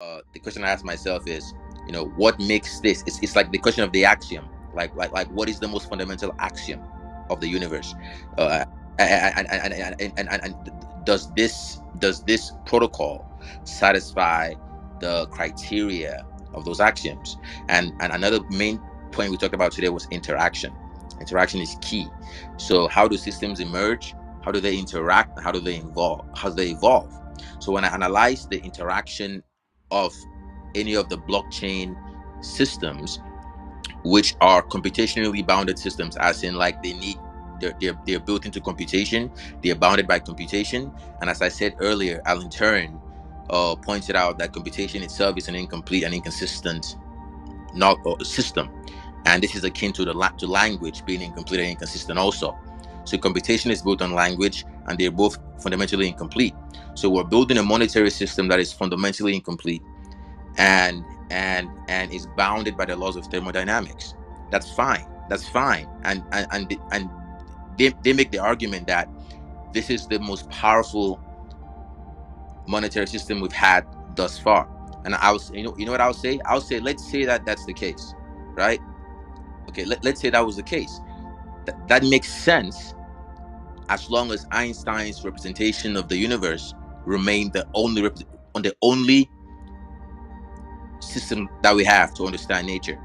The question I ask myself is, what makes this? It's like the question of the axiom. Like what is the most fundamental axiom of the universe? Uh, and does this protocol satisfy the criteria of those axioms? And another main point we talked about today was interaction. Interaction is key. So how do systems emerge? How do they interact? How do they evolve? How do they evolve? So when I analyze the interaction of any of the blockchain systems, which are computationally bounded systems, as in like they're built into computation, they're bounded by computation. And as I said earlier, Alan Turing pointed out that computation itself is an incomplete and inconsistent not system, and this is akin to to language being incomplete and inconsistent also. So computation is built on language, and they're both fundamentally incomplete. So we're building a monetary system that is fundamentally incomplete and is bounded by the laws of thermodynamics. That's fine. That's fine. And they make the argument that this is the most powerful monetary system we've had thus far. And I was, you know what I'll say? I'll say, let's say that that's the case, right? Okay, let's say that was the case. That makes sense as long as Einstein's representation of the universe remained on the only system that we have to understand nature.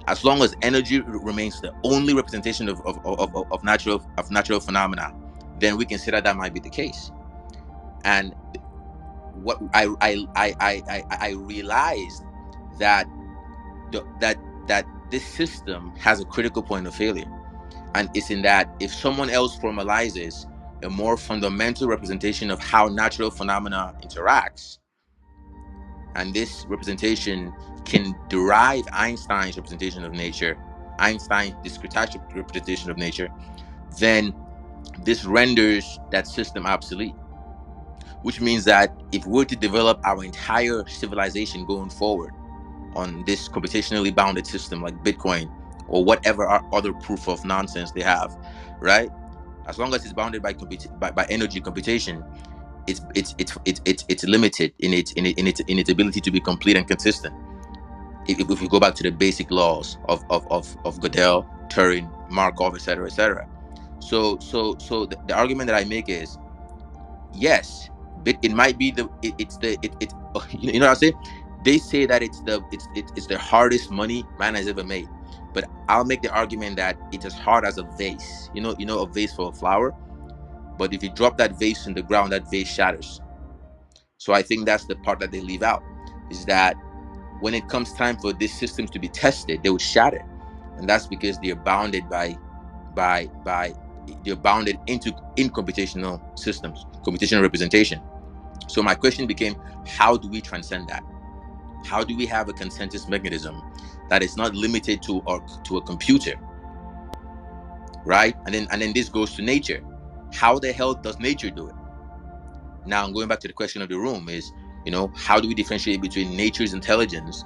As long as energy remains the only representation of natural phenomena, then we consider that might be the case. And what I realized that that this system has a critical point of failure, and it's in that if someone else formalizes a more fundamental representation of how natural phenomena interacts, and this representation can derive Einstein's representation of nature, Einstein's discretized representation of nature, then this renders that system obsolete. Which means that if we were to develop our entire civilization going forward on this computationally bounded system like Bitcoin or whatever other proof of nonsense they have, right? As long as it's bounded by energy computation, it's limited in its ability to be complete and consistent. If we go back to the basic laws of Gödel, Turing, Markov, etc., etc. So the argument that I make is, yes, but it might be it's you know what I say? They say that it's the hardest money man has ever made, but I'll make the argument that it's as hard as a vase. A vase for a flower, but if you drop that vase in the ground, that vase shatters. So I think that's the part that they leave out, is that when it comes time for these systems to be tested, they will shatter, and that's because they're bounded by they're bounded in computational systems, computational representation. So my question became, how do we transcend that? How do we have a consensus mechanism that is not limited to a computer, right? And then this goes to nature. How the hell does nature do it? Now I'm going back to the question of the room is, how do we differentiate between nature's intelligence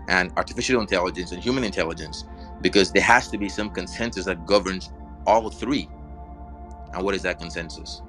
and artificial intelligence and human intelligence? Because there has to be some consensus that governs all three. And what is that consensus?